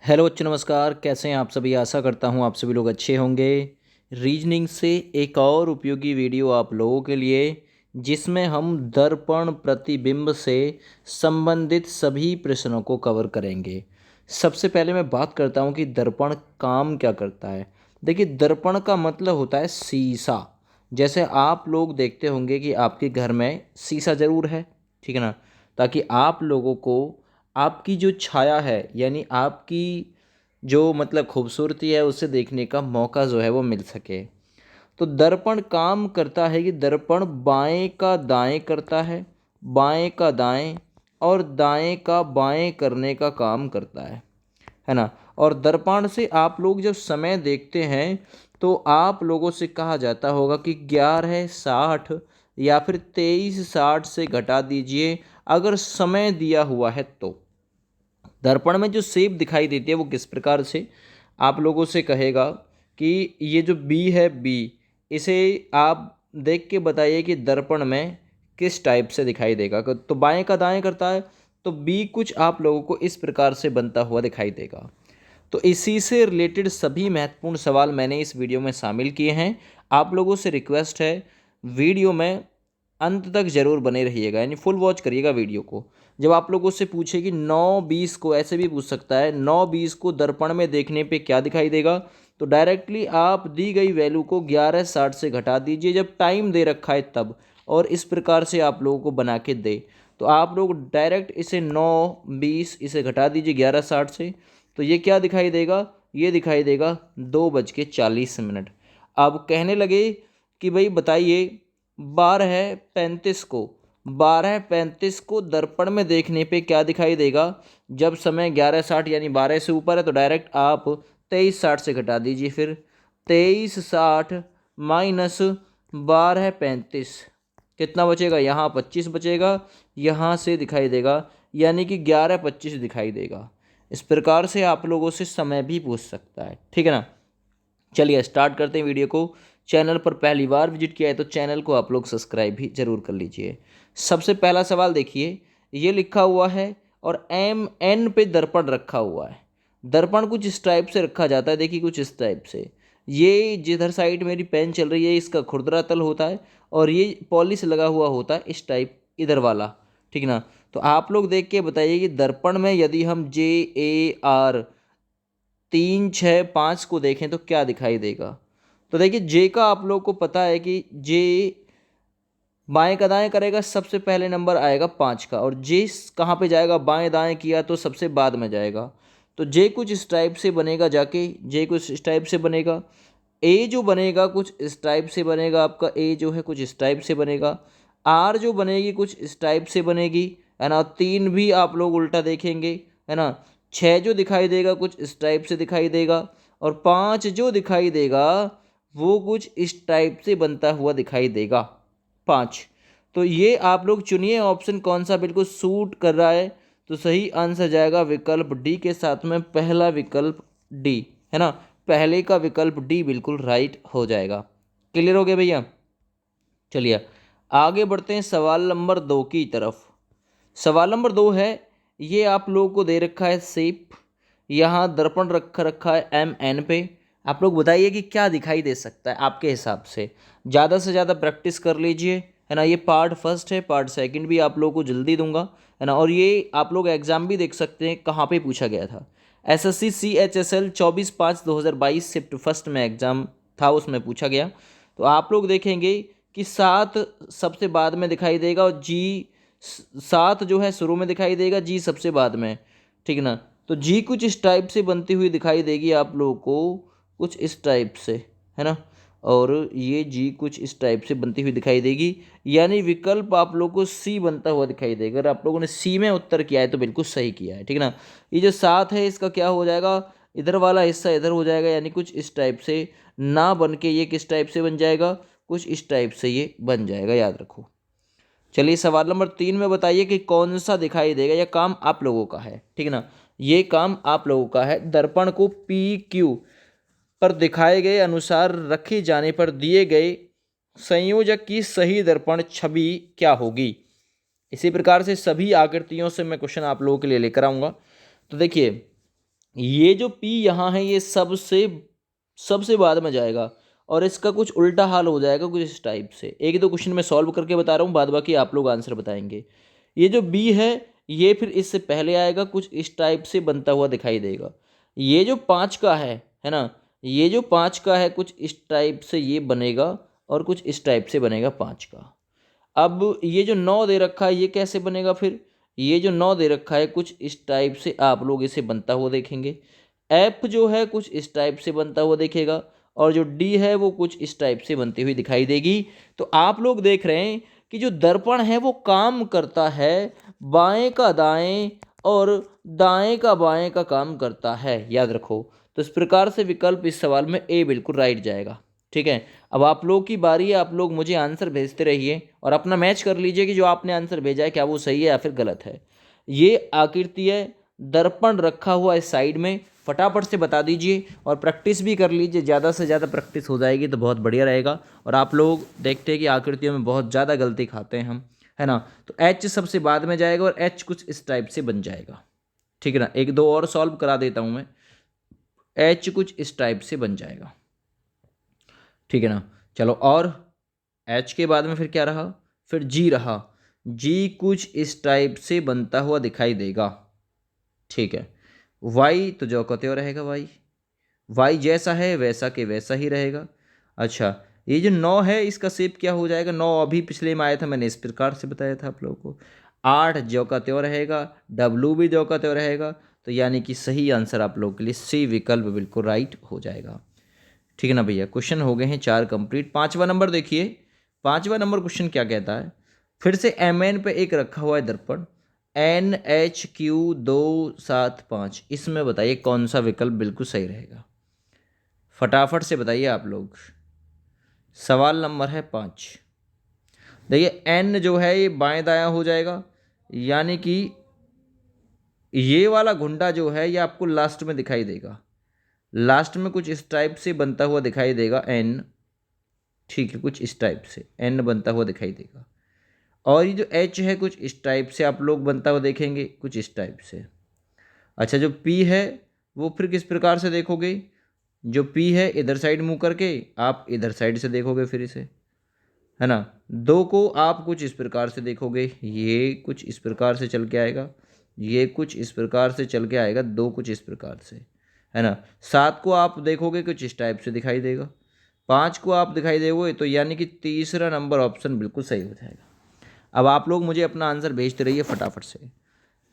Hello बच्चों, नमस्कार। कैसे हैं आप सभी? आशा करता हूं आप सभी लोग अच्छे होंगे। रीजनिंग से एक और उपयोगी वीडियो आप लोगों के लिए, जिसमें हम दर्पण प्रतिबिंब से संबंधित सभी प्रश्नों को कवर करेंगे। सबसे पहले मैं बात करता हूं कि दर्पण काम क्या करता है। देखिए, दर्पण का मतलब होता है शीशा। जैसे आप लोग देखते होंगे कि आपके घर में शीशा ज़रूर है, ठीक है ना, ताकि आप लोगों को आपकी जो छाया है, यानी आपकी जो मतलब खूबसूरती है, उसे देखने का मौका जो है वो मिल सके। तो दर्पण काम करता है कि दर्पण बाएं का दाएं करता है, बाएं का दाएं और दाएं का बाएं करने का काम करता है ना। और दर्पण से आप लोग जब समय देखते हैं तो आप लोगों से कहा जाता होगा कि 11:60 या फिर 23:60 से घटा दीजिए, अगर समय दिया हुआ है तो। दर्पण में जो शेप दिखाई देती है वो किस प्रकार से आप लोगों से कहेगा कि ये जो बी है, बी, इसे आप देख के बताइए कि दर्पण में किस टाइप से दिखाई देगा। तो बाएं का दाएं करता है, तो बी कुछ आप लोगों को इस प्रकार से बनता हुआ दिखाई देगा। तो इसी से रिलेटेड सभी महत्वपूर्ण सवाल मैंने इस वीडियो में शामिल किए हैं। आप लोगों से रिक्वेस्ट है, वीडियो में अंत तक ज़रूर बने रहिएगा, यानी फुल वॉच करिएगा वीडियो को। जब आप लोगों से पूछे कि 9:20 को, ऐसे भी पूछ सकता है, 9:20 को दर्पण में देखने पे क्या दिखाई देगा, तो डायरेक्टली आप दी गई वैल्यू को 11:60 से घटा दीजिए, जब टाइम दे रखा है तब, और इस प्रकार से आप लोगों को बना के दे। तो आप लोग डायरेक्ट इसे 9:20 इसे घटा दीजिए 11:60 से, तो ये क्या दिखाई देगा? ये दिखाई देगा 2:40। अब कहने लगे कि भाई बताइए, 12:35 को दर्पण में देखने पे क्या दिखाई देगा। जब समय 11:60 यानी 12 से ऊपर है, तो डायरेक्ट आप 23:60 से घटा दीजिए। फिर 23:60 माइनस 12:35 कितना बचेगा? यहाँ 25 बचेगा, यहाँ से दिखाई देगा, यानी कि 11:25 दिखाई देगा। इस प्रकार से आप लोगों से समय भी पूछ सकता है, ठीक है ना। चलिए स्टार्ट करते हैं वीडियो को। चैनल पर पहली बार विजिट किया है तो चैनल को आप लोग सब्सक्राइब भी जरूर कर लीजिए। सबसे पहला सवाल देखिए, ये लिखा हुआ है और एन पे दर्पण रखा हुआ है। दर्पण कुछ इस टाइप से रखा जाता है, देखिए कुछ इस टाइप से। ये जिधर साइड मेरी पेन चल रही है, इसका खुरदरा तल होता है, और ये पॉलिश लगा हुआ होता है इस टाइप, इधर वाला, ठीक ना। तो आप लोग देख के बताइए कि दर्पण में यदि हम JAR 3, 6, 5 को देखें तो क्या दिखाई देगा। तो देखिए, जे का आप लोग को पता है कि जे बाएं का दाएं करेगा, सबसे पहले नंबर आएगा 5 का, और जे कहाँ पे जाएगा? बाएं दाएं किया तो सबसे बाद में जाएगा। तो जे कुछ इस टाइप से बनेगा, जाके जे कुछ इस टाइप से बनेगा। ए जो बनेगा कुछ इस टाइप से बनेगा, आपका ए जो है कुछ इस टाइप से बनेगा। आर जो बनेगी कुछ इस टाइप से बनेगी, है ना। 3 भी आप लोग उल्टा देखेंगे, है ना। 6 जो दिखाई देगा कुछ इस टाइप से दिखाई देगा, और 5 जो दिखाई देगा वो कुछ इस टाइप से बनता हुआ दिखाई देगा, 5। तो ये आप लोग चुनिए ऑप्शन कौन सा बिल्कुल सूट कर रहा है। तो सही आंसर जाएगा विकल्प डी के साथ में, पहला विकल्प डी, है ना। पहले का विकल्प डी बिल्कुल राइट हो जाएगा। क्लियर हो गया भैया? चलिए आगे बढ़ते हैं सवाल नंबर 2 की तरफ। सवाल नंबर 2 है, ये आप लोगों को दे रखा है शेप, यहाँ दर्पण रखा है MN पे। आप लोग बताइए कि क्या दिखाई दे सकता है आपके हिसाब से ज़्यादा प्रैक्टिस कर लीजिए, है ना। ये पार्ट फर्स्ट है, पार्ट सेकंड भी आप लोगों को जल्दी दूंगा, है ना। और ये आप लोग एग्जाम भी देख सकते हैं कहाँ पे पूछा गया था। SSC CHSL 24/5/2022 शिफ्ट फर्स्ट में एग्जाम था, उसमें पूछा गया। तो आप लोग देखेंगे कि 7 सबसे बाद में दिखाई देगा, और जी 7 जो है शुरू में दिखाई देगा, जी सबसे बाद में, ठीक ना। तो जी कुछ इस टाइप से बनती हुई दिखाई देगी आप लोगों को, कुछ इस टाइप से, है ना। और ये जी कुछ इस टाइप से बनती हुई दिखाई देगी, यानी विकल्प आप लोगों को सी बनता हुआ दिखाई देगा। अगर आप लोगों ने सी में उत्तर किया है तो बिल्कुल सही किया है, ठीक है ना। ये जो 7 है इसका क्या हो जाएगा? इधर वाला हिस्सा इधर हो जाएगा, यानी कुछ इस टाइप से ना बन के ये किस टाइप से बन जाएगा? कुछ इस टाइप से ये बन जाएगा, याद रखो। चलिए सवाल नंबर 3 में बताइए कि कौन सा दिखाई देगा। यह काम आप लोगों का है, ठीक है ना। ये काम आप लोगों का है। दर्पण को PQ पर दिखाए गए अनुसार रखे जाने पर दिए गए संयोजक की सही दर्पण छवि क्या होगी। इसी प्रकार से सभी आकृतियों से मैं क्वेश्चन आप लोगों के लिए लेकर आऊंगा। तो देखिए, ये जो P यहाँ है ये सबसे सबसे बाद में जाएगा और इसका कुछ उल्टा हाल हो जाएगा कुछ इस टाइप से। एक दो क्वेश्चन मैं सॉल्व करके बता रहा हूँ, बाद बाकी आप लोग आंसर बताएंगे। ये जो B है ये फिर इससे पहले आएगा, कुछ इस टाइप से बनता हुआ दिखाई देगा। ये जो 5 का है ना, ये जो 5 का है कुछ इस टाइप से ये बनेगा और कुछ इस टाइप से बनेगा 5 का। अब ये जो 9 दे रखा है ये कैसे बनेगा फिर, ये जो 9 दे रखा है कुछ इस टाइप से आप लोग इसे बनता हुआ देखेंगे। एफ जो है कुछ इस टाइप से बनता हुआ देखेगा और जो डी है वो कुछ इस टाइप से बनती हुई दिखाई देगी। तो आप लोग देख रहे हैं कि जो दर्पण है वो काम करता है बाएं का दाएं और दाएं का बाएं का काम करता है, याद रखो। तो इस प्रकार से विकल्प इस सवाल में ए बिल्कुल राइट जाएगा। ठीक है, अब आप लोग की बारी है, आप लोग मुझे आंसर भेजते रहिए और अपना मैच कर लीजिए कि जो आपने आंसर भेजा है क्या वो सही है या फिर गलत है। ये आकृति है, दर्पण रखा हुआ है साइड में, फटाफट से बता दीजिए और प्रैक्टिस भी कर लीजिए, ज़्यादा से ज़्यादा प्रैक्टिस हो जाएगी तो बहुत बढ़िया रहेगा। और आप लोग देखते हैं कि आकृतियों में बहुत ज़्यादा गलती खाते हैं हम, है ना। तो एच सबसे बाद में जाएगा और एच कुछ इस टाइप से बन जाएगा। ठीक है ना, एक दो और सॉल्व करा देता हूँ मैं। एच कुछ इस टाइप से बन जाएगा। ठीक है ना, चलो। और एच के बाद में फिर क्या रहा, फिर जी रहा। जी कुछ इस टाइप से बनता हुआ दिखाई देगा। ठीक है, वाई तो जो का त्यों रहेगा, वाई वाई जैसा है वैसा के वैसा ही रहेगा। अच्छा, ये जो 9 है इसका शेप क्या हो जाएगा, 9 अभी पिछले में आया था, मैंने इस प्रकार से बताया था आप लोगों को। 8 जो का त्यों रहेगा, डब्लू भी जो का त्यों रहेगा। तो यानी कि सही आंसर आप लोगों के लिए सी विकल्प बिल्कुल राइट हो जाएगा। ठीक है ना भैया, क्वेश्चन हो गए हैं 4 कंप्लीट। 5वां नंबर देखिए, 5वां नंबर क्वेश्चन क्या कहता है। फिर से एम एन पे एक रखा हुआ है दर्पण, एन एच क्यू 275, इसमें बताइए कौन सा विकल्प बिल्कुल सही रहेगा। फटाफट से बताइए आप लोग। सवाल नंबर है 5। देखिए एन जो है ये बाएं दायां हो जाएगा, यानी कि ये वाला घुंडा जो है ये आपको लास्ट में दिखाई देगा, लास्ट में कुछ इस टाइप से बनता हुआ दिखाई देगा एन। ठीक है, कुछ इस टाइप से एन बनता हुआ दिखाई देगा। और ये जो एच है कुछ इस टाइप से आप लोग बनता हुआ देखेंगे, कुछ इस टाइप से। अच्छा, जो पी है वो फिर किस प्रकार से देखोगे, जो पी है इधर साइड मुंह करके आप इधर साइड से देखोगे फिर इसे, है ना। 2 को आप कुछ इस प्रकार से देखोगे, ये कुछ इस प्रकार से चल के आएगा, ये कुछ इस प्रकार से चल के आएगा, 2 कुछ इस प्रकार से, है ना। 7 को आप देखोगे कुछ इस टाइप से दिखाई देगा, 5 को आप दिखाई देंगे, तो यानी कि तीसरा नंबर ऑप्शन बिल्कुल सही हो जाएगा। अब आप लोग मुझे अपना आंसर भेजते रहिए फटाफट से।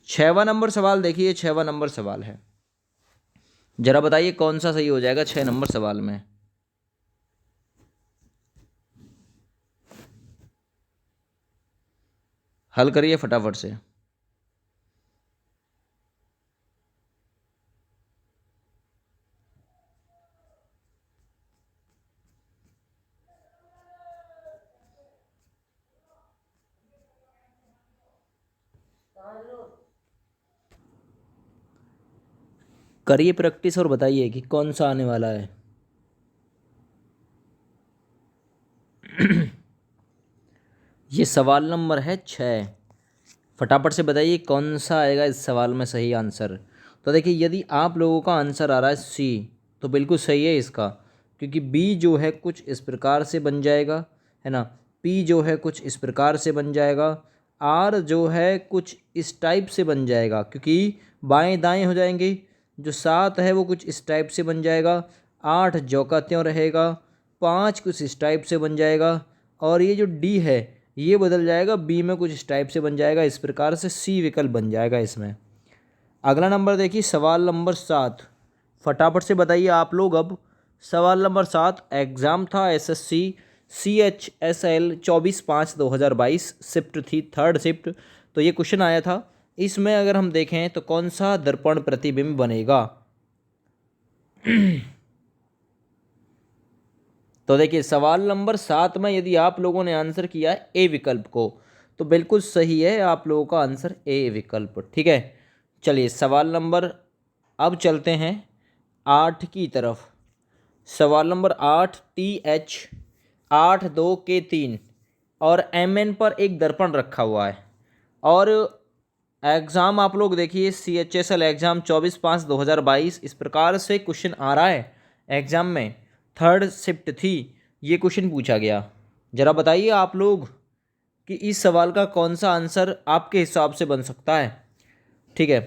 6वां नंबर सवाल देखिए, 6वां नंबर सवाल है, जरा बताइए कौन सा सही हो जाएगा 6 नंबर सवाल में। हल करिए फटाफट से। करिए प्रैक्टिस और बताइए कि कौन सा आने वाला है। ये सवाल नंबर है 6। फटाफट से बताइए कौन सा आएगा इस सवाल में सही आंसर। तो देखिए यदि आप लोगों का आंसर आ रहा है सी तो बिल्कुल सही है इसका, क्योंकि बी जो है कुछ इस प्रकार से बन जाएगा, है ना। पी जो है कुछ इस प्रकार से बन जाएगा, आर जो है कुछ इस टाइप से बन जाएगा क्योंकि बाएं दाएं हो जाएंगे। जो 7 है वो कुछ इस टाइप से बन जाएगा, 8 जो का त्यों रहेगा, 5 कुछ इस टाइप से बन जाएगा और ये जो डी है ये बदल जाएगा, बी में कुछ इस टाइप से बन जाएगा। इस प्रकार से सी विकल्प बन जाएगा इसमें। अगला नंबर देखिए, सवाल नंबर 7। फटाफट से बताइए आप लोग अब। सवाल नंबर 7 एग्ज़ाम था एसएससी CHSL 24/5/2022, शिफ्ट थी 3rd शिफ्ट। तो ये क्वेश्चन आया था, इसमें अगर हम देखें तो कौन सा दर्पण प्रतिबिंब बनेगा। तो देखिए सवाल नंबर 7 में यदि आप लोगों ने आंसर किया है ए विकल्प को तो बिल्कुल सही है आप लोगों का आंसर ए विकल्प। ठीक है, चलिए सवाल नंबर, अब चलते हैं 8 की तरफ। सवाल नंबर 8 TH 82K3 और MN पर एक दर्पण रखा हुआ है और एग्ज़ाम आप लोग देखिए CHSL एग्ज़ाम 24/5/2022 इस प्रकार से क्वेश्चन आ रहा है एग्ज़ाम में। थर्ड शिफ्ट थी, ये क्वेश्चन पूछा गया। ज़रा बताइए आप लोग कि इस सवाल का कौन सा आंसर आपके हिसाब से बन सकता है। ठीक है,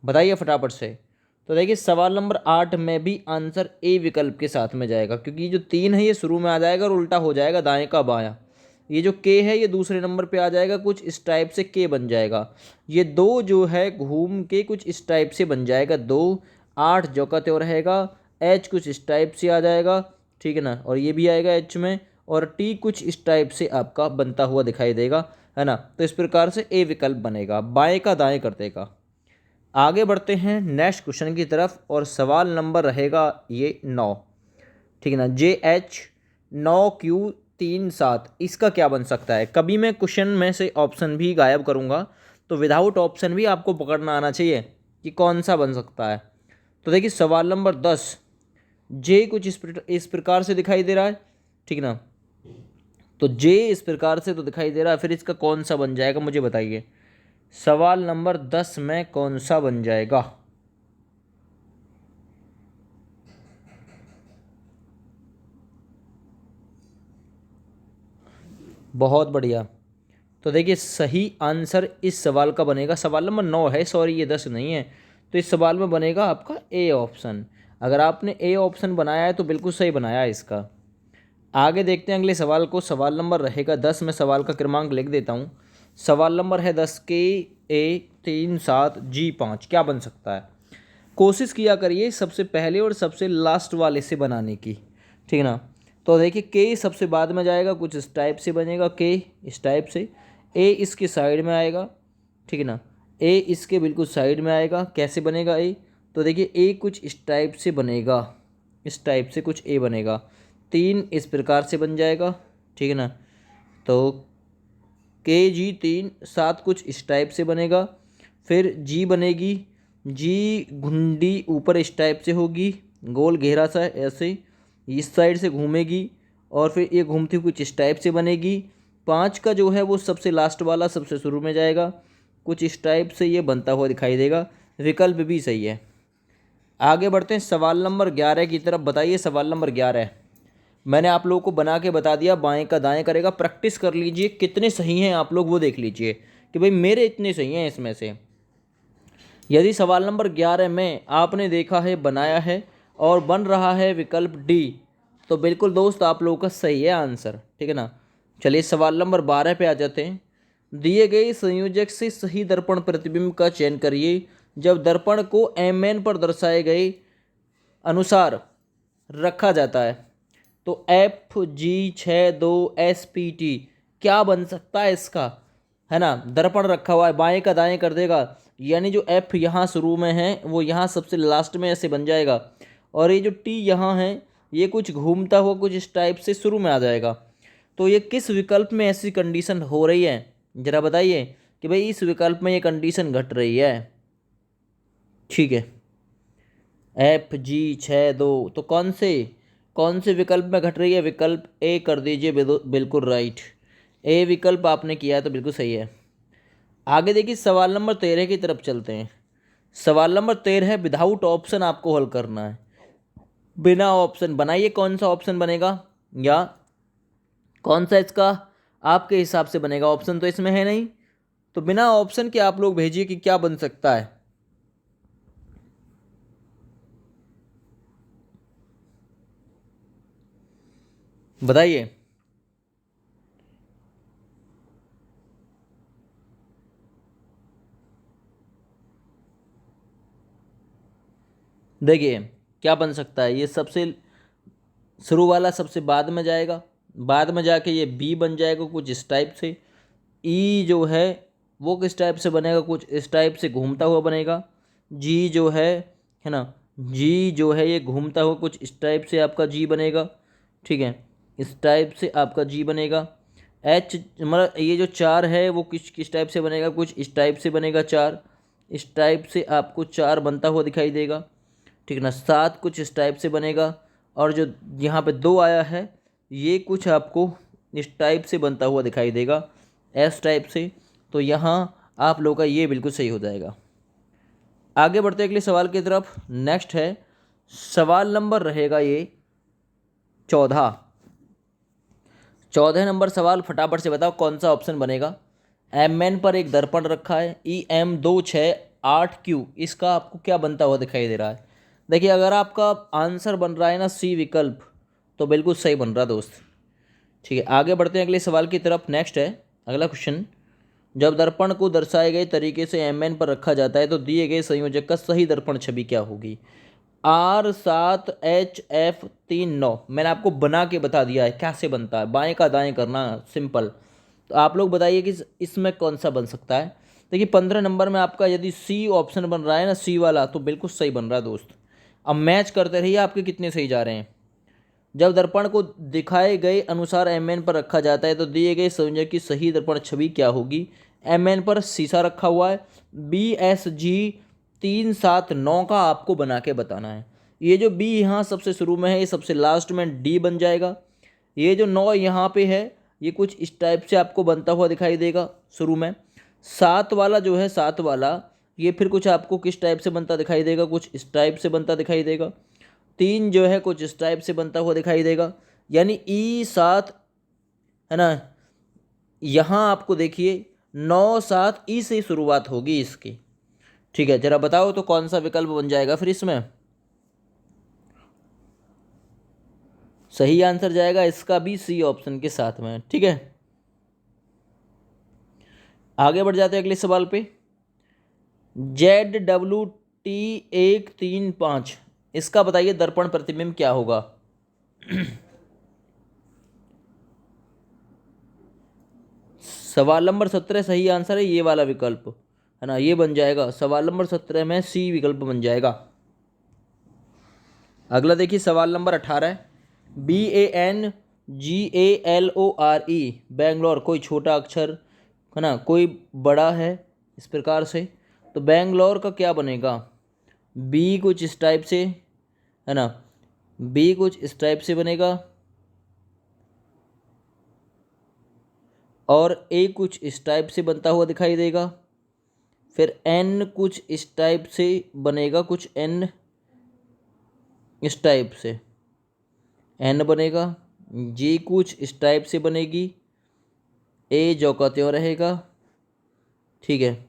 बताइए फटाफट से। तो देखिए सवाल नंबर 8 में भी आंसर ए विकल्प के साथ में जाएगा, क्योंकि जो 3 है ये शुरू में आ जाएगा और उल्टा हो जाएगा दाएं का बायां। ये जो के है ये दूसरे नंबर पे आ जाएगा, कुछ इस टाइप से के बन जाएगा। ये 2 जो है घूम के कुछ इस टाइप से बन जाएगा 2। 8 जो का त्यों रहेगा। एच कुछ इस टाइप से आ जाएगा, ठीक है ना, और ये भी आएगा एच में, और टी कुछ इस टाइप से आपका बनता हुआ दिखाई देगा, है ना। तो इस प्रकार से ए विकल्प बनेगा, बाएं का दाएं कर देगा। आगे बढ़ते हैं नेक्स्ट क्वेश्चन की तरफ, और सवाल नंबर रहेगा ये 9, ठीक है ना। JH9Q37 इसका क्या बन सकता है। कभी मैं क्वेश्चन में से ऑप्शन भी गायब करूँगा, तो विदाउट ऑप्शन भी आपको पकड़ना आना चाहिए कि कौन सा बन सकता है। तो देखिए सवाल नंबर 10, जे कुछ इस प्रकार से दिखाई दे रहा है, ठीक है ना। तो जे इस प्रकार से तो दिखाई दे रहा है, फिर इसका कौन सा बन जाएगा मुझे बताइए। सवाल नंबर 10 में कौन सा बन जाएगा। बहुत बढ़िया। तो देखिए सही आंसर इस सवाल का बनेगा, सवाल नंबर 9 है, सॉरी ये 10 नहीं है। तो इस सवाल में बनेगा आपका ए ऑप्शन। अगर आपने ए ऑप्शन बनाया है तो बिल्कुल सही बनाया है इसका। आगे देखते हैं अगले सवाल को। सवाल नंबर रहेगा 10, में सवाल का क्रमांक लिख देता हूँ। सवाल नंबर है 10, KA37G5 क्या बन सकता है। कोशिश किया करिए सबसे पहले और सबसे लास्ट वाले से बनाने की, ठीक है ना। तो देखिए के सबसे बाद में जाएगा, कुछ इस टाइप से बनेगा के इस टाइप से। ए इसके साइड में आएगा, ठीक है ना। ए इसके बिल्कुल साइड में आएगा, कैसे बनेगा ए। तो देखिए ए कुछ इस टाइप से बनेगा, इस टाइप से कुछ ए बनेगा। 3 इस प्रकार से बन जाएगा, ठीक है ना। तो KG37 कुछ इस टाइप से बनेगा। फिर जी बनेगी, जी घुंडी ऊपर इस टाइप से होगी, गोल घेरा सा ऐसे इस साइड से घूमेगी, और फिर ये घूमती हुई कुछ इस टाइप से बनेगी। 5 का जो है वो सबसे लास्ट वाला सबसे शुरू में जाएगा, कुछ इस टाइप से ये बनता हुआ दिखाई देगा। विकल्प भी सही है। आगे बढ़ते हैं सवाल नंबर 11 की तरफ। बताइए सवाल नंबर 11, मैंने आप लोगों को बना के बता दिया, बाएं का दाएं करेगा। प्रैक्टिस कर लीजिए, कितने सही हैं आप लोग वो देख लीजिए कि भाई मेरे इतने सही हैं इसमें से। यदि सवाल नंबर 11 में आपने देखा है, बनाया है और बन रहा है विकल्प डी, तो बिल्कुल दोस्त आप लोगों का सही है आंसर, ठीक है ना। चलिए सवाल नंबर 12 पे आ जाते हैं। दिए गए संयोजक से सही दर्पण प्रतिबिंब का चयन करिए जब दर्पण को MN पर दर्शाए गए अनुसार रखा जाता है। तो FG62SPT क्या बन सकता है इसका, है ना। दर्पण रखा हुआ है, बाएं का दाएं कर देगा, यानी जो F यहाँ शुरू में है वो यहाँ सबसे लास्ट में ऐसे बन जाएगा, और ये जो T यहाँ है ये कुछ घूमता हुआ कुछ इस टाइप से शुरू में आ जाएगा। तो ये किस विकल्प में ऐसी कंडीशन हो रही है, ज़रा बताइए कि भाई इस विकल्प में ये कंडीशन घट रही है, ठीक है। FG62 तो कौन से विकल्प में घट रही है। विकल्प ए कर दीजिए, बिल्कुल राइट। ए विकल्प आपने किया है तो बिल्कुल सही है। आगे देखिए सवाल नंबर 13 की तरफ चलते हैं। सवाल नंबर 13 है, विदाउट ऑप्शन आपको हल करना है। बिना ऑप्शन बनाइए कौन सा ऑप्शन बनेगा, या कौन सा इसका आपके हिसाब से बनेगा। ऑप्शन तो इसमें है नहीं, तो बिना ऑप्शन के आप लोग भेजिए कि क्या बन सकता है। बताइए। देखिए क्या बन सकता है, ये सबसे शुरू वाला सबसे बाद में जाएगा, बाद में जाके ये बी बन जाएगा कुछ इस टाइप से। ई जो है वो किस टाइप से बनेगा, कुछ इस टाइप से घूमता हुआ बनेगा। जी जो है ना, जी जो है ये घूमता हुआ कुछ इस टाइप से आपका जी बनेगा, ठीक है। इस टाइप से आपका जी बनेगा। एच मतलब ये जो 4 है वो किस टाइप से बनेगा, कुछ इस टाइप से बनेगा 4, इस टाइप से आपको 4 बनता हुआ दिखाई देगा, ठीक है ना। 7 कुछ इस टाइप से बनेगा, और जो यहाँ पे 2 आया है ये कुछ आपको इस टाइप से बनता हुआ दिखाई देगा, एस टाइप से। तो यहाँ आप लोगों का ये बिल्कुल सही हो जाएगा। आगे बढ़ते हैं अगले सवाल की तरफ। नेक्स्ट है सवाल नंबर रहेगा ये 14। 14 नंबर सवाल, फटाफट से बताओ कौन सा ऑप्शन बनेगा। एम एन पर एक दर्पण रखा है, EM26 8Q, इसका आपको क्या बनता हुआ दिखाई दे रहा है। देखिए अगर आपका आंसर बन रहा है ना सी विकल्प, तो बिल्कुल सही बन रहा है दोस्त। ठीक है, आगे बढ़ते हैं अगले सवाल की तरफ। नेक्स्ट है अगला क्वेश्चन, जब दर्पण को दर्शाए गए तरीके से एम एन पर रखा जाता है तो दिए गए संयोजक का सही दर्पण छवि क्या होगी। R7HF3 9, मैंने आपको बना के बता दिया है कैसे बनता है, बाएं का दाएं करना, सिंपल। तो आप लोग बताइए कि इसमें कौन सा बन सकता है। देखिए 15 नंबर में आपका यदि सी ऑप्शन बन रहा है ना, सी वाला, तो बिल्कुल सही बन रहा है दोस्त। अब मैच करते रहिए आपके कितने सही जा रहे हैं। जब दर्पण को दिखाए गए अनुसार एम एन पर रखा जाता है तो दिए गए संयोजक की सही दर्पण छवि क्या होगी। एम एन पर शीशा रखा हुआ है, BSG379 का आपको बना के बताना है। ये जो बी यहाँ सबसे शुरू में है, ये सबसे लास्ट में डी बन जाएगा। ये जो 9 यहाँ पे है, ये कुछ इस टाइप से आपको बनता हुआ दिखाई देगा शुरू में। 7 वाला जो है, 7 वाला, ये फिर कुछ आपको किस टाइप से बनता दिखाई देगा, कुछ इस टाइप से बनता दिखाई देगा। 3 जो है कुछ इस टाइप से बनता हुआ दिखाई देगा, यानी E7 है ना। यहाँ आपको देखिए 9 7 E से शुरुआत होगी इसकी। ठीक है, जरा बताओ तो कौन सा विकल्प बन जाएगा फिर इसमें। सही आंसर जाएगा इसका भी सी ऑप्शन के साथ में। ठीक है, आगे बढ़ जाते हैं अगले सवाल पे। ZWT135, इसका बताइए दर्पण प्रतिबिंब क्या होगा। सवाल नंबर 17 सही आंसर है ये वाला विकल्प, है ना, ये बन जाएगा। सवाल नंबर 17 में सी विकल्प बन जाएगा। अगला देखिए सवाल नंबर 18 है, BANGALORE, बेंगलोर, कोई छोटा अक्षर है ना, कोई बड़ा है, इस प्रकार से। तो बेंगलोर का क्या बनेगा। बी कुछ इस टाइप से, है ना, बी कुछ इस टाइप से बनेगा, और ए कुछ इस टाइप से बनता हुआ दिखाई देगा। फिर एन कुछ इस टाइप से बनेगा, कुछ एन इस टाइप से एन बनेगा। जी कुछ इस टाइप से बनेगी, ए जो का त्यों रहेगा। ठीक है,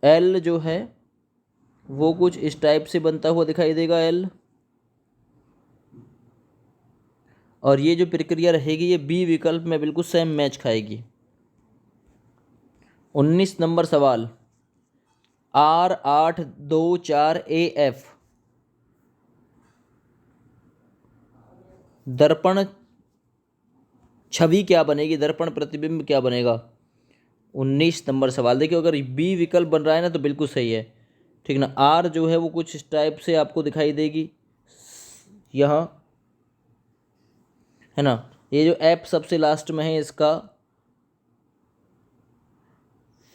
एल जो है वो कुछ इस टाइप से बनता हुआ दिखाई देगा, एल। और ये जो प्रक्रिया रहेगी ये बी विकल्प में बिल्कुल सेम मैच खाएगी। 19 नंबर सवाल, R824AF, दर्पण छवि क्या बनेगी, दर्पण प्रतिबिंब क्या बनेगा। 19 नंबर सवाल, देखिए अगर बी विकल्प बन रहा है ना तो बिल्कुल सही है। ठीक ना, आर जो है वो कुछ इस टाइप से आपको दिखाई देगी यहाँ, है ना। ये जो एफ सबसे लास्ट में है, इसका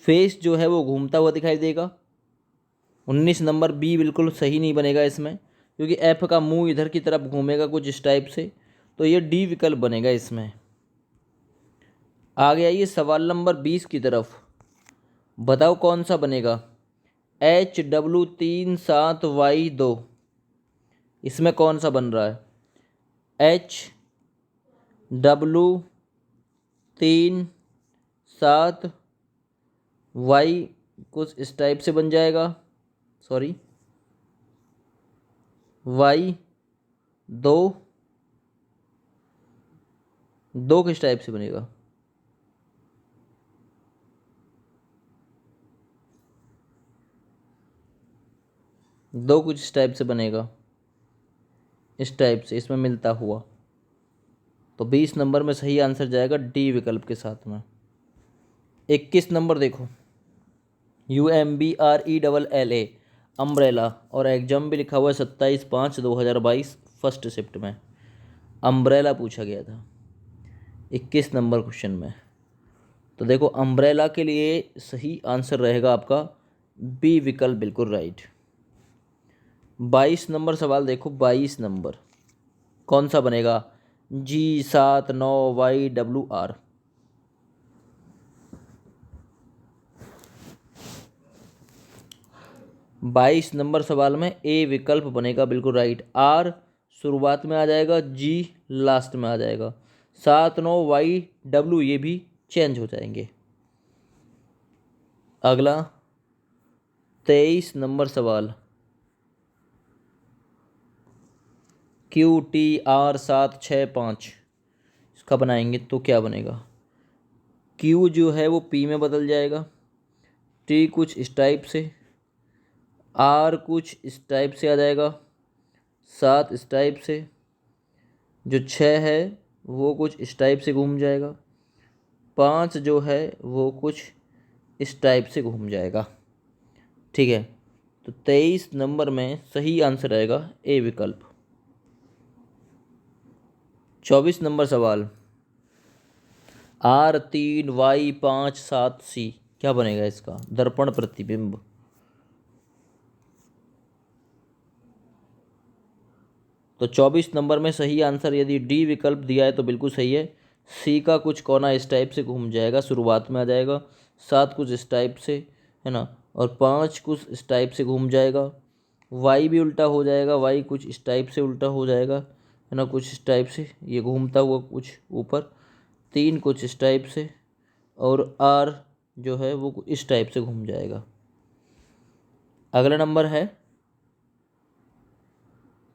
फेस जो है वो घूमता हुआ दिखाई देगा। 19 नंबर बी बिल्कुल सही नहीं बनेगा इसमें, क्योंकि एफ का मुंह इधर की तरफ घूमेगा कुछ इस टाइप से, तो ये डी विकल्प बनेगा इसमें। आगे आइए सवाल नंबर 20 की तरफ, बताओ कौन सा बनेगा। HW37Y2, इसमें कौन सा बन रहा है। HW37Y कुछ इस टाइप से बन जाएगा, सॉरी, Y2 दो किस टाइप से बनेगा। दो कुछ इस टाइप से बनेगा, इस टाइप से, इसमें मिलता हुआ। तो 20 नंबर में सही आंसर जाएगा डी विकल्प के साथ में। 21 नंबर देखो, UMBRELLA, अम्ब्रेला, और एग्जाम भी लिखा हुआ है 27/5/2022 फर्स्ट शिफ्ट में अम्ब्रेला पूछा गया था 21 नंबर क्वेश्चन में। तो देखो अम्ब्रेला के लिए सही आंसर रहेगा आपका बी विकल्प, बिल्कुल राइट। 22 नंबर सवाल देखो, 22 नंबर कौन सा बनेगा। G79YWR, 22 नंबर सवाल में ए विकल्प बनेगा बिल्कुल राइट। आर शुरुआत में आ जाएगा, जी लास्ट में आ जाएगा। 7 9 वाई डब्ल्यू ये भी चेंज हो जाएंगे। अगला 23 नंबर सवाल, क्यू टी आर 7 6 5 इसका बनाएंगे तो क्या बनेगा। क्यू जो है वो पी में बदल जाएगा, टी कुछ इस टाइप से, आर कुछ इस टाइप से आ जाएगा, 7 इस टाइप से, जो 6 है वो कुछ इस टाइप से घूम जाएगा, 5 जो है वो कुछ इस टाइप से घूम जाएगा। ठीक है, तो 23 नंबर में सही आंसर आएगा ए विकल्प। 24 नंबर सवाल, आर 3 वाई 5 7 सी क्या बनेगा इसका दर्पण प्रतिबिंब। तो 24 नंबर में सही आंसर यदि डी विकल्प दिया है तो बिल्कुल सही है। सी का कुछ कोना इस टाइप से घूम जाएगा, शुरुआत में आ जाएगा, 7 कुछ इस टाइप से है ना, और 5 कुछ इस टाइप से घूम जाएगा। वाई भी उल्टा हो जाएगा, वाई कुछ इस टाइप से उल्टा हो जाएगा है ना, कुछ इस टाइप से ये घूमता हुआ कुछ ऊपर, 3 कुछ इस टाइप से, और आर जो है वो इस टाइप से घूम जाएगा। अगला नंबर है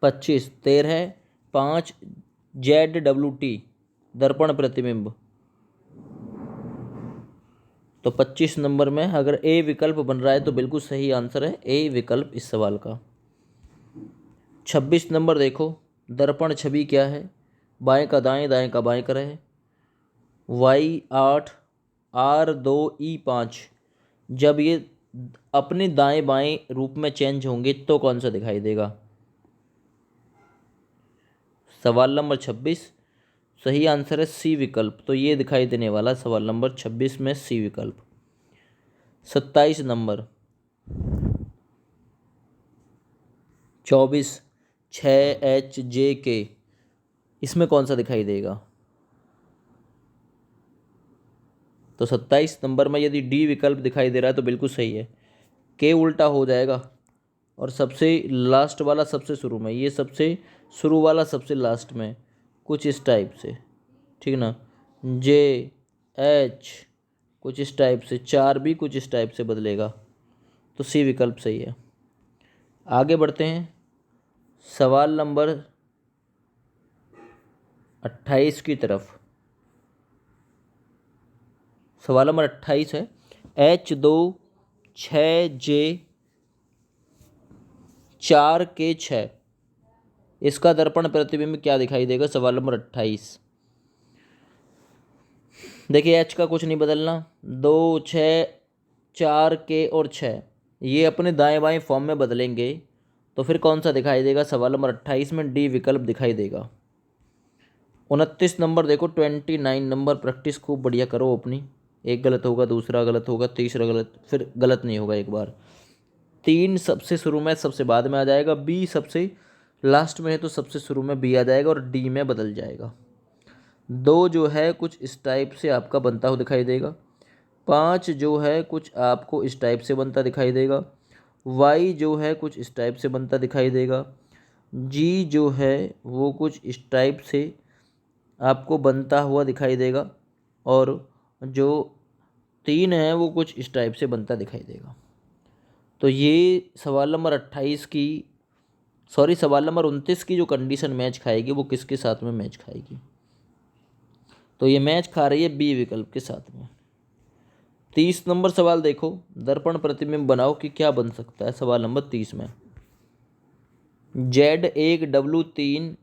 25 13 5 जेड डब्ल्यू टी दर्पण प्रतिबिंब। तो 25 नंबर में अगर ए विकल्प बन रहा है तो बिल्कुल सही आंसर है ए विकल्प इस सवाल का। 26 नंबर देखो, दर्पण छवि क्या है, बाएं का दाएं दाएं का बाएं का रहे, वाई 8 आर 2 ई 5 जब ये अपने दाएं बाएं रूप में चेंज होंगे तो कौन सा दिखाई देगा। सवाल नंबर 26 सही आंसर है सी विकल्प, तो ये दिखाई देने वाला सवाल नंबर 26 में सी विकल्प। 27 नंबर 24 6 एच जे के इसमें कौन सा दिखाई देगा। तो 27 नंबर में यदि डी विकल्प दिखाई दे रहा है तो बिल्कुल सही है, के उल्टा हो जाएगा और सबसे लास्ट वाला सबसे शुरू में, ये सबसे शुरू वाला सबसे लास्ट में, कुछ इस टाइप से, ठीक ना, जे एच कुछ इस टाइप से, 4 भी कुछ इस टाइप से बदलेगा, तो सी विकल्प सही है। आगे बढ़ते हैं सवाल नंबर 28 की तरफ। सवाल नंबर 28 है, H2 6J 4K6 इसका दर्पण प्रतिबिंब क्या दिखाई देगा। सवाल नंबर 28 देखिए, एच का कुछ नहीं बदलना, 2 6 4K और 6 ये अपने दाएं बाएं फॉर्म में बदलेंगे तो फिर कौन सा दिखाई देगा। सवाल नंबर 28 में डी विकल्प दिखाई देगा। 29 नंबर देखो, 29 नंबर प्रैक्टिस खूब बढ़िया करो अपनी, एक गलत होगा, दूसरा गलत होगा, तीसरा गलत, फिर गलत नहीं होगा एक बार। 3 सबसे शुरू में सबसे बाद में आ जाएगा, बी सबसे लास्ट में है तो सबसे शुरू में बी आ जाएगा और डी में बदल जाएगा। 2 जो है कुछ इस टाइप से आपका बनता हुआ दिखाई देगा, 5 जो है कुछ आपको इस टाइप से बनता दिखाई देगा, वाई जो है कुछ इस टाइप से बनता दिखाई देगा, जी जो है वो कुछ इस टाइप से आपको बनता हुआ दिखाई देगा, और जो 3 है वो कुछ इस टाइप से बनता दिखाई देगा। तो ये सवाल नंबर 28 की सवाल नंबर 29 की जो कंडीशन मैच खाएगी वो किसके साथ में मैच खाएगी। तो ये मैच खा रही है बी विकल्प के साथ में। 30 नंबर सवाल देखो, दर्पण प्रतिबिंब बनाओ कि क्या बन सकता है। सवाल नंबर 30 में Z1 W3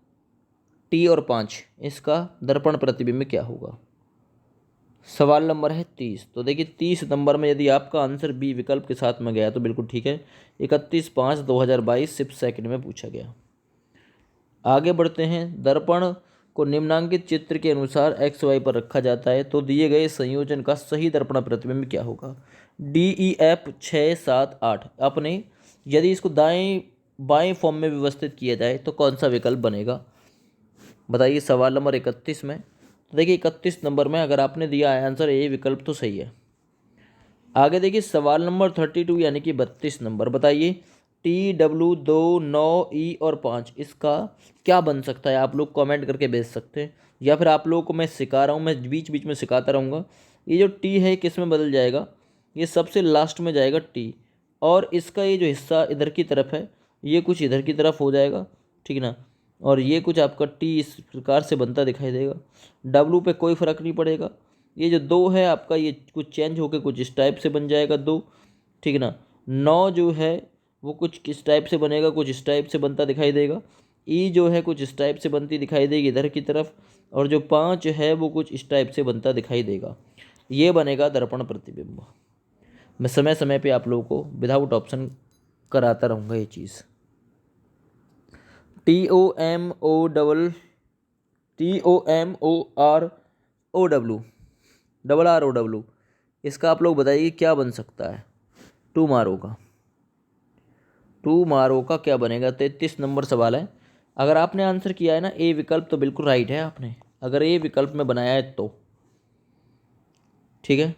T और 5 इसका दर्पण प्रतिबिंब क्या होगा। सवाल नंबर है 30। तो देखिए 30 नंबर में यदि आपका आंसर बी विकल्प के साथ में गया तो बिल्कुल ठीक है। 31/5/2022 सिर्फ सेकंड में पूछा गया। आगे बढ़ते हैं, दर्पण को निम्नांकित चित्र के अनुसार एक्स वाई पर रखा जाता है तो दिए गए संयोजन का सही दर्पण प्रतिबिंब क्या होगा। DEF 6 7 8 अपने यदि इसको दाएं बाएं फॉर्म में व्यवस्थित किया जाए तो कौन सा विकल्प बनेगा बताइए। सवाल नंबर 31 में तो देखिए 31 नंबर में अगर आपने दिया है आंसर ए विकल्प तो सही है। आगे देखिए सवाल नंबर 32 यानी कि 32 नंबर, बताइए टी डब्ल्यू 2 9 ई और 5, इसका क्या बन सकता है आप लोग कमेंट करके भेज सकते हैं, या फिर आप लोगों को मैं सिखा रहा हूँ, मैं बीच बीच में सिखाता रहूँगा। ये जो टी है किस में बदल जाएगा, ये सबसे लास्ट में जाएगा टी, और इसका ये जो हिस्सा इधर की तरफ है ये कुछ इधर की तरफ हो जाएगा, ठीक ना। और ये कुछ आपका टी इस प्रकार से बनता दिखाई देगा। डब्लू पे कोई फ़र्क नहीं पड़ेगा। ये जो 2 है आपका ये कुछ चेंज होकर कुछ इस टाइप से बन जाएगा 2, ठीक ना। 9 जो है वो कुछ किस टाइप से बनेगा, कुछ इस टाइप से बनता दिखाई देगा। ई जो है कुछ इस टाइप से बनती दिखाई देगी इधर की तरफ, और जो 5 है वो कुछ इस टाइप से बनता दिखाई देगा। ये बनेगा दर्पण प्रतिबिंब। मैं समय समय पे आप लोगों को विदाउट ऑप्शन कराता रहूँगा ये चीज़। TOMORROW, double R O W, इसका आप लोग बताइए क्या बन सकता है। टू मारो का क्या बनेगा। 33 नंबर सवाल है। अगर आपने आंसर किया है ना ए विकल्प तो बिल्कुल राइट है आपने, अगर ए विकल्प में बनाया है तो, ठीक है।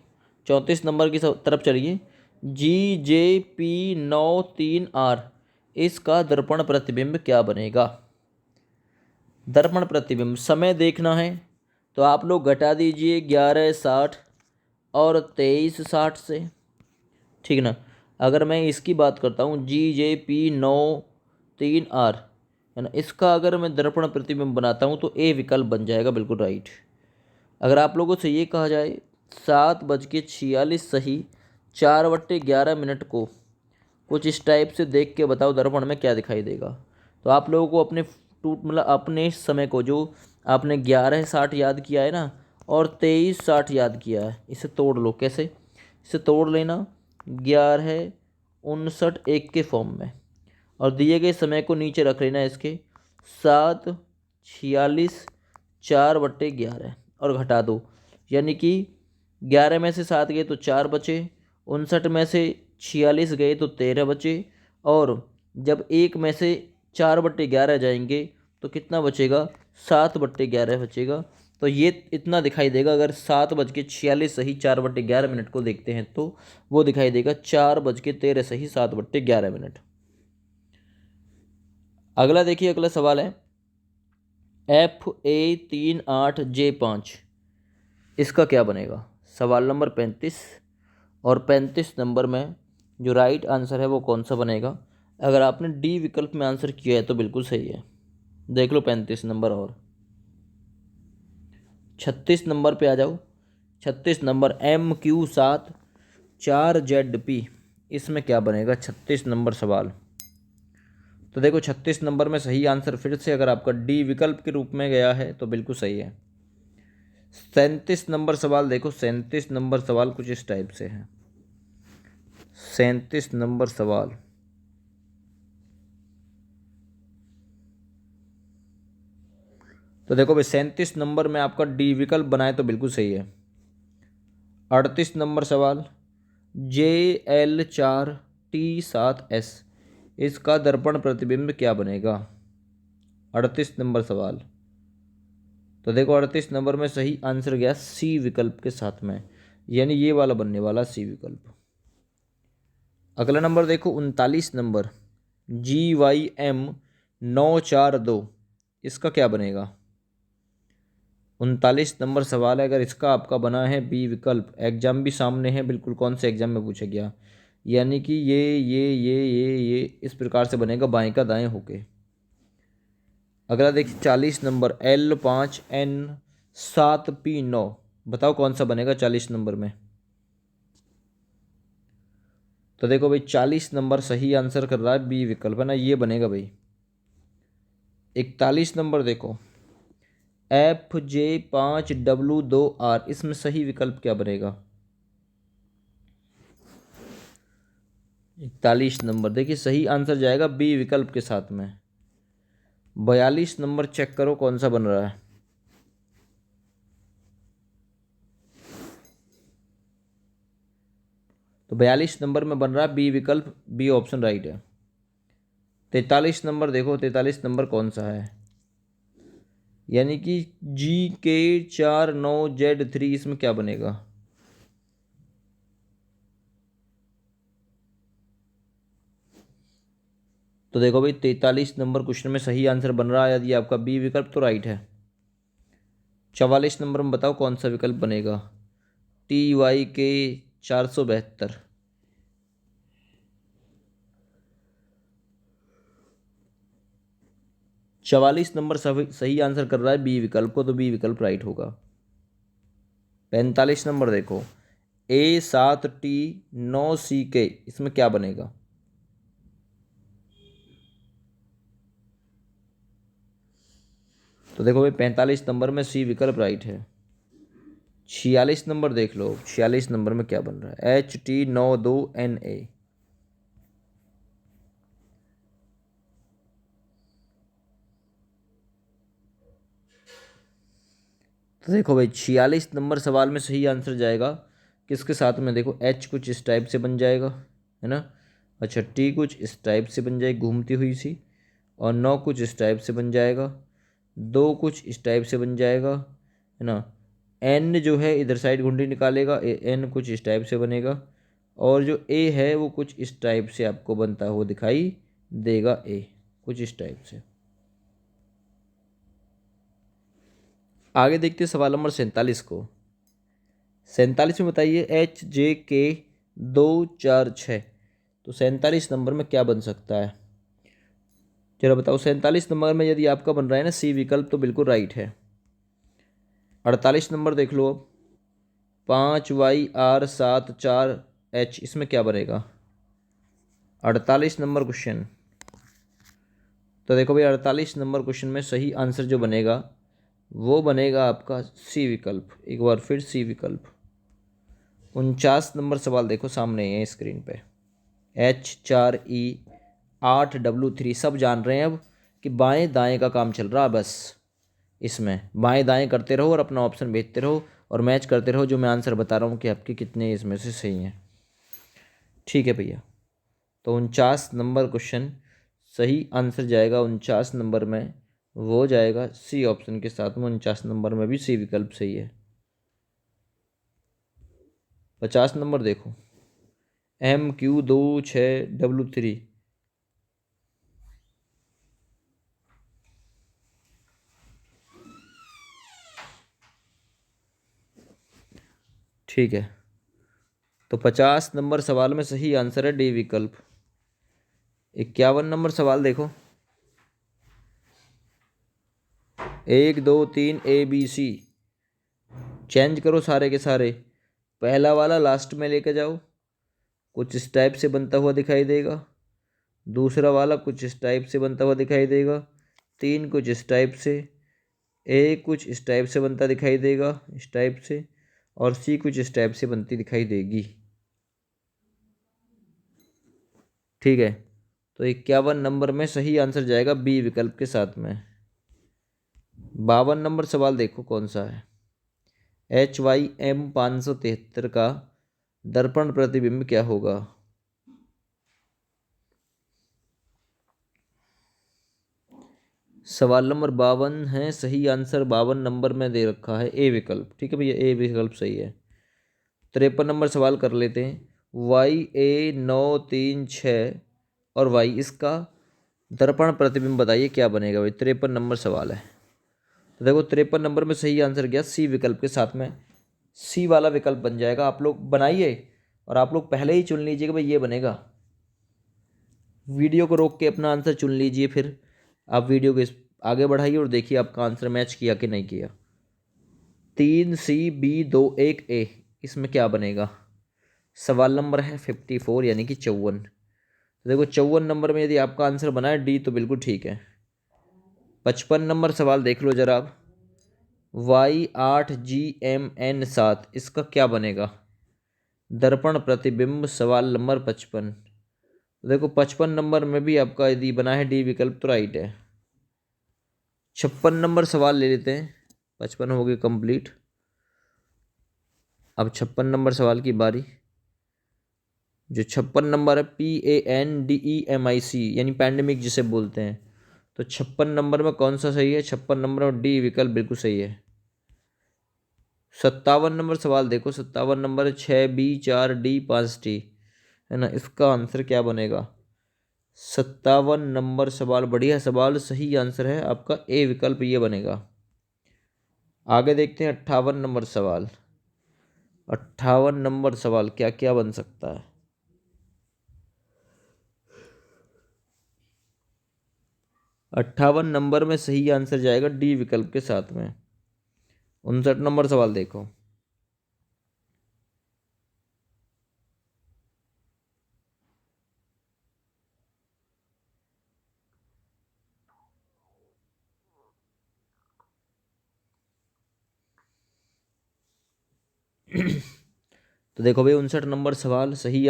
34 नंबर की तरफ चलिए। GJP93R, इसका दर्पण प्रतिबिंब क्या बनेगा। दर्पण प्रतिबिंब समय देखना है तो आप लोग घटा दीजिए 11:60 और 23:60 से, ठीक ना। अगर मैं इसकी बात करता हूँ GJP93R, है ना, इसका अगर मैं दर्पण प्रतिबिंब बनाता हूँ तो ए विकल्प बन जाएगा बिल्कुल राइट। अगर आप लोगों से ये कहा जाए 7:46 सही 4/11 को कुछ इस टाइप से देख के बताओ दर्पण में क्या दिखाई देगा, तो आप लोगों को अपने मतलब अपने समय को जो आपने 11:60 याद किया है ना और 23:60 याद किया है, इसे तोड़ लो। कैसे, इसे तोड़ लेना 11:59 के फॉर्म में, और दिए गए समय को नीचे रख लेना इसके 7:46 4/11 और घटा दो, यानी कि 11 में से 7 गए तो 4 बचे, 59 में से 46 गए तो 13 बचे, और जब 1 में से 4/11 जाएंगे तो कितना बचेगा, 7/11 बचेगा। तो ये इतना दिखाई देगा। अगर 7:46 सही 4/11 को देखते हैं तो वो दिखाई देगा 4:13 सही 7/11। अगला देखिए, अगला सवाल है FA38J5, इसका क्या बनेगा। सवाल नंबर 35, और 35 नंबर में जो राइट आंसर है वो कौन सा बनेगा। अगर आपने डी विकल्प में आंसर किया है तो बिल्कुल सही है। देख लो 35 नंबर। और 36 नंबर पे आ जाओ। 36 नंबर MQ7 4ZP, इसमें क्या बनेगा 36 नंबर सवाल। तो देखो 36 नंबर में सही आंसर फिर से अगर आपका डी विकल्प के रूप में गया है तो बिल्कुल सही है। 37 नंबर सवाल देखो, 37 नंबर सवाल कुछ इस टाइप से है। 37 नंबर सवाल, तो देखो भाई 37 नंबर में आपका डी विकल्प बनाए तो बिल्कुल सही है। 38 नंबर सवाल JL4T7S, इसका दर्पण प्रतिबिंब क्या बनेगा। 38 नंबर सवाल, तो देखो 38 नंबर में सही आंसर गया सी विकल्प के साथ में, यानी ये वाला बनने वाला सी विकल्प। अगला नंबर देखो 39 नंबर GYM942, इसका क्या बनेगा। 39 नंबर सवाल है। अगर इसका आपका बना है बी विकल्प, एग्जाम भी सामने है बिल्कुल, कौन से एग्जाम में पूछा गया, यानी कि ये इस प्रकार से बनेगा बाएं का दाएं होके। अगला देखिए 40 नंबर L5N7P9, बताओ कौन सा बनेगा 40 नंबर में। तो देखो भाई 40 नंबर सही आंसर कर रहा है बी विकल्प, है ना, ये बनेगा भाई। 41 नंबर देखो FJ5W2R, इसमें सही विकल्प क्या बनेगा। 41 नंबर देखिए सही आंसर जाएगा बी विकल्प के साथ में। 42 नंबर चेक करो कौन सा बन रहा है। तो 42 नंबर में बन रहा है बी विकल्प, बी ऑप्शन राइट है। 43 नंबर देखो, 43 नंबर कौन सा है, यानी कि GK49Z3, इसमें क्या बनेगा। तो देखो भाई 43 नंबर क्वेश्चन में सही आंसर बन रहा है यदि आपका बी विकल्प, तो राइट है। 44 नंबर में बताओ कौन सा विकल्प बनेगा। TYK 472। 44 नंबर सही आंसर कर रहा है बी विकल्प को, तो बी विकल्प राइट होगा। 45 नंबर देखो, A7T9CK, इसमें क्या बनेगा। तो देखो भाई 45 नंबर में सी विकल्प राइट है। 46 नंबर देख लो, 46 नंबर में क्या बन रहा है। HT92NA। तो देखो भाई 46 नंबर सवाल में सही आंसर जाएगा किसके साथ में, देखो H कुछ इस टाइप से बन जाएगा, है ना। अच्छा, T कुछ इस टाइप से बन जाएगी घूमती हुई सी, और 9 कुछ इस टाइप से बन जाएगा, 2 कुछ इस टाइप से बन जाएगा, है ना। N जो है इधर साइड घुंडी निकालेगा, N कुछ इस टाइप से बनेगा, और जो A है वो कुछ इस टाइप से आपको बनता हुआ दिखाई देगा, A कुछ इस टाइप से। आगे देखते हैं सवाल नंबर 47 को। 47 में बताइए HJK 246। तो 47 नंबर में क्या बन सकता है, जरा बताओ। 47 नंबर में यदि आपका बन रहा है ना सी विकल्प, तो बिल्कुल राइट है। 48 नंबर देख लो अब, 5YR74H, इसमें क्या बनेगा। 48 नंबर क्वेश्चन। तो देखो भाई 48 नंबर क्वेश्चन में सही आंसर जो बनेगा वो बनेगा आपका सी विकल्प। एक बार फिर सी विकल्प। 49 नंबर सवाल देखो सामने है स्क्रीन पे। H4E8W3, सब जान रहे हैं अब कि बाएं दाएं का काम चल रहा है बस। इसमें बाएं दाएं करते रहो और अपना ऑप्शन भेजते रहो और मैच करते रहो जो मैं आंसर बता रहा हूँ कि आपके कितने इसमें से सही हैं। ठीक है भैया। तो 49 नंबर क्वेश्चन सही आंसर जाएगा 49 नंबर में, वो जाएगा सी ऑप्शन के साथ में। 49 नंबर में भी सी विकल्प सही है। 50 नंबर देखो, MQ26W3। ठीक है, तो 50 नंबर सवाल में सही आंसर है डी विकल्प। 51 नंबर सवाल देखो, 1 2 3 ABC, चेंज करो सारे के सारे। पहला वाला लास्ट में लेके जाओ, कुछ इस टाइप से बनता हुआ दिखाई देगा। दूसरा वाला कुछ इस टाइप से बनता हुआ दिखाई देगा। 3 कुछ इस टाइप से। A कुछ इस टाइप से बनता दिखाई देगा, इस टाइप से। और C कुछ इस टाइप से बनती दिखाई देगी। ठीक है, तो 51 नंबर में सही आंसर जाएगा बी विकल्प के साथ में। 52 नंबर सवाल देखो कौन सा है। HYM573 का दर्पण प्रतिबिंब क्या होगा। सवाल नंबर 52 है, सही आंसर 52 नंबर में दे रखा है ए विकल्प। ठीक है भैया, ए विकल्प सही है। 53 नंबर सवाल कर लेते हैं। YA936 और Y, इसका दर्पण प्रतिबिंब बताइए क्या बनेगा भाई। 53 नंबर सवाल है। तो देखो 53 नंबर में सही आंसर गया सी विकल्प के साथ में। सी वाला विकल्प बन जाएगा। आप लोग बनाइए और आप लोग पहले ही चुन लीजिए कि भाई ये बनेगा। वीडियो को रोक के अपना आंसर चुन लीजिए, फिर आप वीडियो को आगे बढ़ाइए और देखिए आपका आंसर मैच किया कि नहीं किया। 3CB21A, इसमें क्या बनेगा। सवाल नंबर है 54 यानी कि 54। तो देखो 54 नंबर में यदि आपका आंसर बना है डी, तो बिल्कुल ठीक है। 55 नंबर सवाल देख लो जरा आप। Y8GMN7, इसका क्या बनेगा। दर्पण प्रतिबिंब, सवाल नंबर 55। तो देखो 55 नंबर में भी आपका यदि बना है डी विकल्प, तो राइट है। 56 नंबर सवाल ले लेते हैं। 55 हो गए कंप्लीट। अब 56 नंबर सवाल की बारी। जो 56 नंबर है PANDEMIC, यानी पैंडेमिक जिसे बोलते हैं। तो 56 नंबर में कौन सा सही है। 56 नंबर में डी विकल्प बिल्कुल सही है। 57 नंबर सवाल देखो। 57 नंबर 6B4D5T, है ना। इसका आंसर क्या बनेगा। 57 नंबर सवाल, बढ़िया सवाल, सही आंसर है आपका ए विकल्प, ये बनेगा। आगे देखते हैं 58 नंबर सवाल। 58 नंबर सवाल क्या क्या बन सकता है? 58 नंबर में सही आंसर जाएगा डी विकल्प के साथ में। 59 नंबर सवाल देखो। तो देखो भाई 59 नंबर सवाल सही